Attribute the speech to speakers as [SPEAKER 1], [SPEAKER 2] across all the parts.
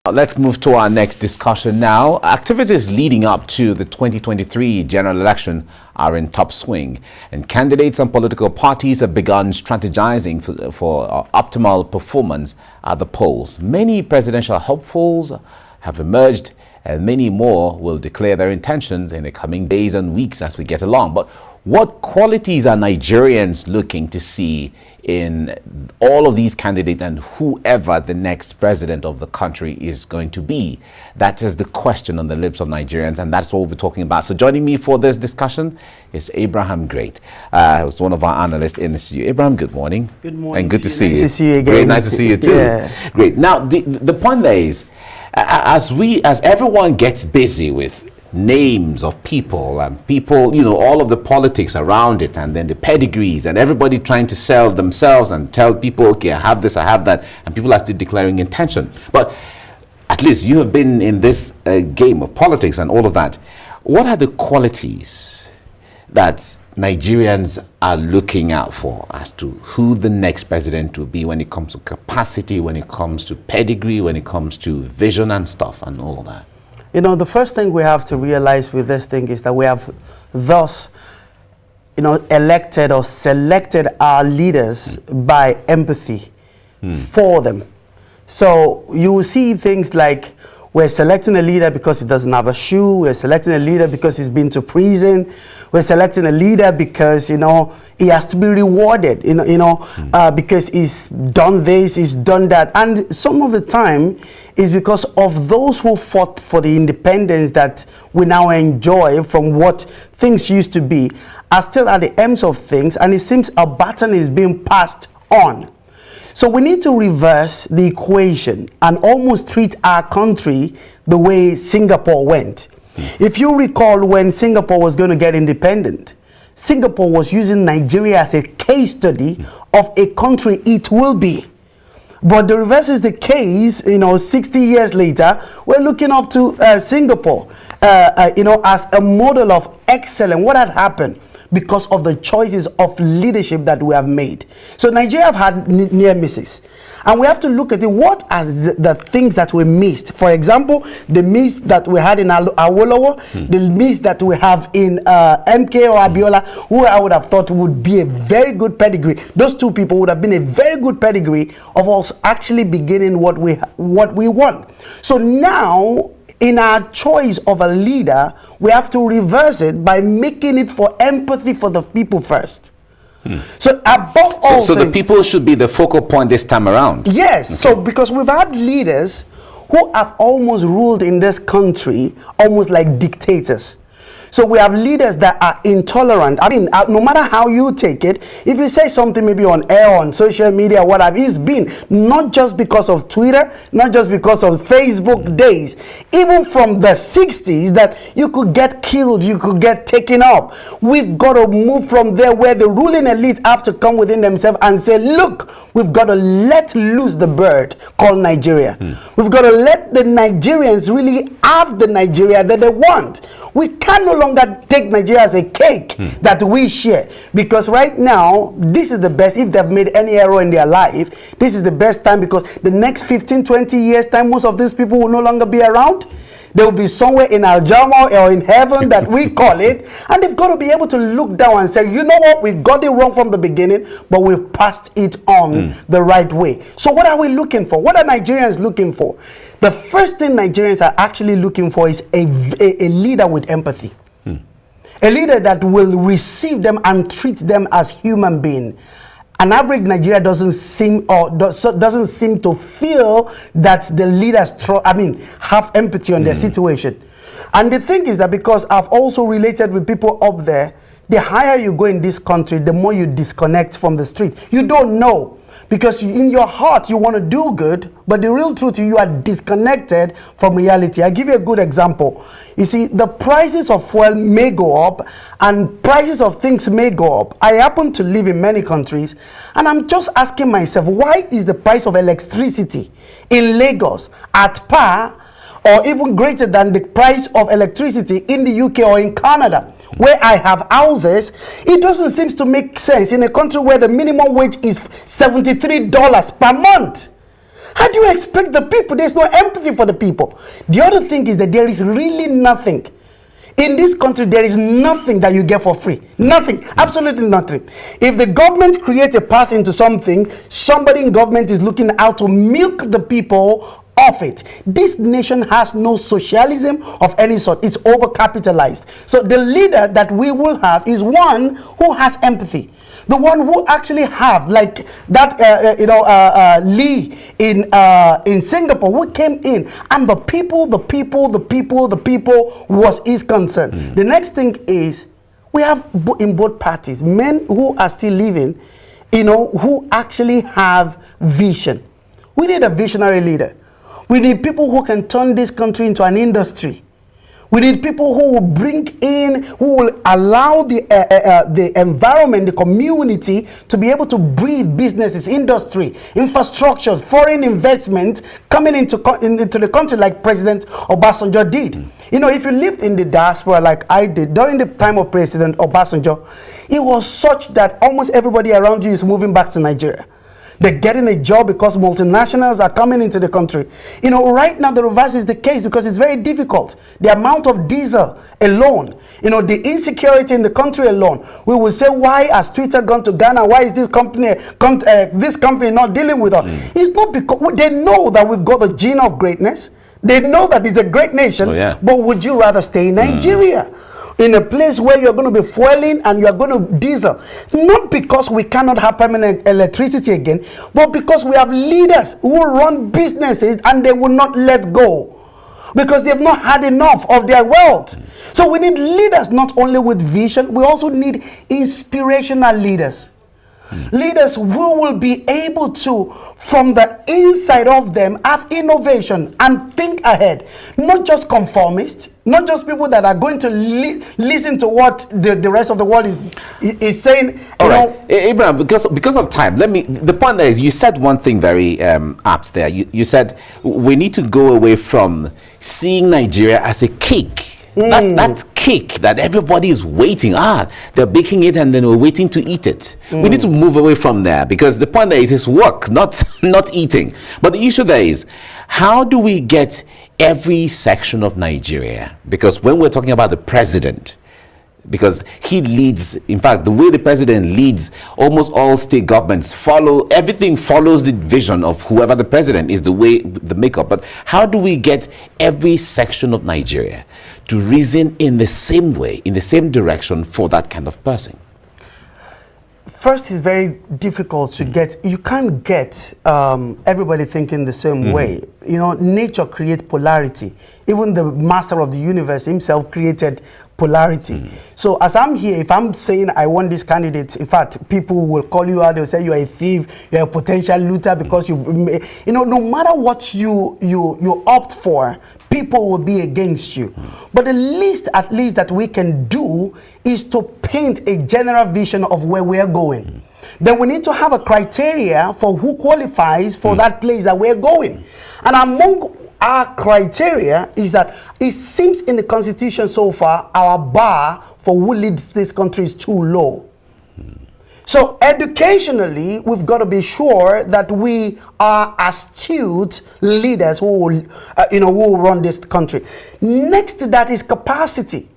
[SPEAKER 1] Let's move to our next discussion now. Activities leading up to the 2023 general election are in top swing, and candidates and political parties have begun strategizing for optimal performance at the polls. Many presidential hopefuls have emerged, and many more will declare their intentions in the coming days and weeks as we get along. But what qualities are Nigerians looking to see in all of these candidates and whoever the next president of the country is going to be? That is the question on the lips of Nigerians, and that's what we'll be talking about. So joining me for this discussion is Abraham Great, who's one of our analysts in the studio. Abraham, good morning.
[SPEAKER 2] Good morning.
[SPEAKER 1] And good to see you.
[SPEAKER 2] Nice to see you again.
[SPEAKER 1] Great, nice to see you too.
[SPEAKER 2] Yeah.
[SPEAKER 1] Great. Now, the point there is, as everyone gets busy with names of people and people, all of the politics around it, and then the pedigrees, and everybody trying to sell themselves and tell people, okay, I have this, I have that, and people are still declaring intention. But at least you have been in this game of politics and all of that. What are the qualities that Nigerians are looking out for as to who the next president will be when it comes to capacity, when it comes to pedigree, when it comes to vision and stuff and all of that?
[SPEAKER 2] The first thing we have to realize with this thing is that we have thus, elected or selected our leaders by empathy for them. So you will see things like we're selecting a leader because he doesn't have a shoe. We're selecting a leader because he's been to prison. We're selecting a leader because, he has to be rewarded, because he's done this, he's done that. And some of the time is because of those who fought for the independence that we now enjoy from what things used to be are still at the ends of things, and it seems a baton is being passed on. So we need to reverse the equation and almost treat our country the way Singapore went. If you recall, when Singapore was going to get independent, Singapore was using Nigeria as a case study of a country it will be. But the reverse is the case, 60 years later, we're looking up to Singapore, as a model of excellence. What had happened? Because of the choices of leadership that we have made. So Nigeria have had near misses. And we have to look at what are the things that we missed. For example, the miss that we had in Awolowo, the miss that we have in MK or Abiola, who I would have thought would be a very good pedigree. Those two people would have been a very good pedigree of us actually beginning what we want. So now, in our choice of a leader, we have to reverse it by making it for empathy for the people first. So above all
[SPEAKER 1] so the people should be the focal point this time around.
[SPEAKER 2] Yes. Okay. So because we've had leaders who have almost ruled in this country almost like dictators. So we have leaders that are intolerant. I mean, no matter how you take it, if you say something maybe on air, on social media, whatever, it's been not just because of Twitter, not just because of Facebook days, even from the 60s that you could get killed, you could get taken up. We've got to move from there where the ruling elite have to come within themselves and say, look, we've got to let loose the bird called Nigeria. We've got to let the Nigerians really have the Nigeria that they want. We can no longer take Nigeria as a cake that we share, because right now this is the best. If they've made any error in their life, this is the best time, because the next 15-20 years time, most of these people will no longer be around. They will be somewhere in Aljama or in heaven that we call it, and they've got to be able to look down and say, you know what, we got it wrong from the beginning, but we passed it on the right way. So what are we looking for? What are Nigerians looking for? The first thing Nigerians are actually looking for is a leader with empathy. A leader that will receive them and treat them as human beings. An average Nigeria doesn't seem to feel that the leaders have empathy on their situation. And the thing is that because I've also related with people up there, the higher you go in this country, the more you disconnect from the street. You don't know. Because in your heart, you want to do good, but the real truth, you are disconnected from reality. I give you a good example. You see, the prices of fuel may go up and prices of things may go up. I happen to live in many countries, and I'm just asking myself, why is the price of electricity in Lagos at par or even greater than the price of electricity in the UK or in Canada, where I have houses? It doesn't seem to make sense in a country where the minimum wage is $73 per month. How do you expect the people? There's no empathy for the people. The other thing is that there is really nothing. In this country, there is nothing that you get for free. Nothing. Absolutely nothing. If the government creates a path into something, somebody in government is looking out to milk the people off it. This nation has no socialism of any sort. It's overcapitalized. So the leader that we will have is one who has empathy. The one who actually have, like that, Lee in Singapore, who came in, and the people was his concern. The next thing is, we have in both parties men who are still living, who actually have vision. We need a visionary leader. We need people who can turn this country into an industry. We need people who will bring in, who will allow the environment, the community to be able to breathe businesses, industry, infrastructure, foreign investment coming into the country like President Obasanjo did. If you lived in the diaspora like I did, during the time of President Obasanjo, it was such that almost everybody around you is moving back to Nigeria. They're getting a job because multinationals are coming into the country. Right now the reverse is the case because it's very difficult. The amount of diesel alone, the insecurity in the country alone. We will say, why has Twitter gone to Ghana? Why is this company not dealing with us? It's not because they know that we've got the gene of greatness. They know that it's a great nation. But would you rather stay in Nigeria? In a place where you're going to be fueling and you're going to diesel. Not because we cannot have permanent electricity again, but because we have leaders who run businesses and they will not let go. Because they've not had enough of their wealth. So we need leaders not only with vision, we also need inspirational leaders. Leaders who will be able to, from the inside of them, have innovation and think ahead. Not just conformists, not just people that are going to listen to what the rest of the world is saying.
[SPEAKER 1] All right, Abraham, because of time, the point there is, you said one thing very apt there. You said we need to go away from seeing Nigeria as a cake. That cake that everybody is waiting. They're baking it and then we're waiting to eat it. We need to move away from there, because the point there is it's work, not eating. But the issue there is, how do we get every section of Nigeria? Because when we're talking about the president, because he leads, in fact, the way the president leads, almost all state governments everything follows the vision of whoever the president is, the makeup. But how do we get every section of Nigeria to reason in the same way, in the same direction for that kind of person?
[SPEAKER 2] First, it's very difficult to get. You can't get everybody thinking the same way. Nature creates polarity. Even the master of the universe himself created polarity. So as I'm here, if I'm saying I want this candidate, in fact, people will call you out. They'll say you're a thief, you're a potential looter, because no matter what you opt for, people will be against you. But the least, at least, that we can do is to paint a general vision of where we're going. Then we need to have a criteria for who qualifies for that place that we're going. And among our criteria is that it seems in the Constitution so far, our bar for who leads this country is too low. So educationally, we've got to be sure that we are astute leaders who will, who will run this country. Next to that is capacity.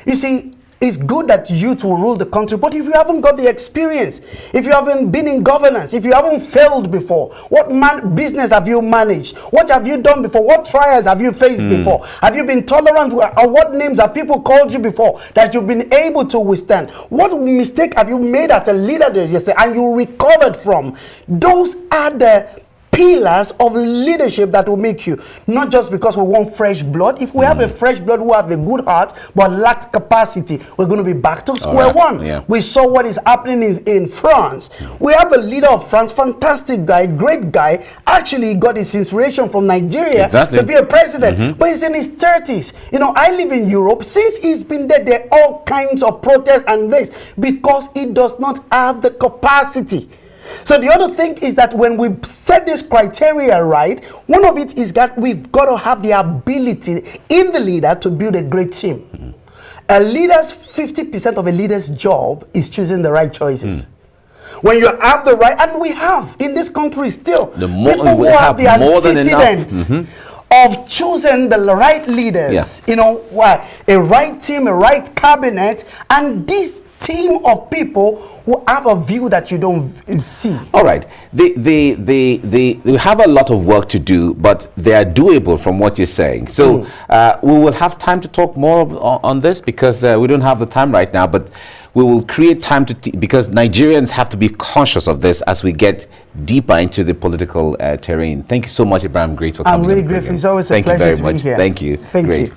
[SPEAKER 2] You see, it's good that youth will rule the country, but if you haven't got the experience, if you haven't been in governance, if you haven't failed before, what business have you managed? What have you done before? What trials have you faced before? Have you been tolerant? Or what names have people called you before that you've been able to withstand? What mistake have you made as a leader yesterday and you recovered from? Those are the pillars of leadership that will make you, not just because we want fresh blood. If we have a fresh blood who have a good heart but lacks capacity, we're going to be back to square one. We saw what is happening in France. We have the leader of France, fantastic guy, great guy, actually got his inspiration from Nigeria to be a president, but he's in his 30s. I live in Europe. Since he's been there are all kinds of protests and this, because he does not have the capacity. So the other thing is that when we set this criteria right, one of it is that we've got to have the ability in the leader to build a great team. A leader's 50% of a leader's job is choosing the right choices. When you have the right, and we have in this country still,
[SPEAKER 1] The more
[SPEAKER 2] people who
[SPEAKER 1] we have
[SPEAKER 2] the
[SPEAKER 1] more than enough.
[SPEAKER 2] antecedents of choosing the right leaders, you know, why a right team, a right cabinet, and this team of people who have a view that you don't see.
[SPEAKER 1] All right, they have a lot of work to do, but they are doable from what you're saying. So we will have time to talk more on this, because we don't have the time right now, but we will create time because Nigerians have to be conscious of this as we get deeper into the political terrain. Thank you so much, Ibrahim. Great for coming.
[SPEAKER 2] I'm really grateful. It's always a pleasure to be here.
[SPEAKER 1] Thank you.
[SPEAKER 2] Thank you.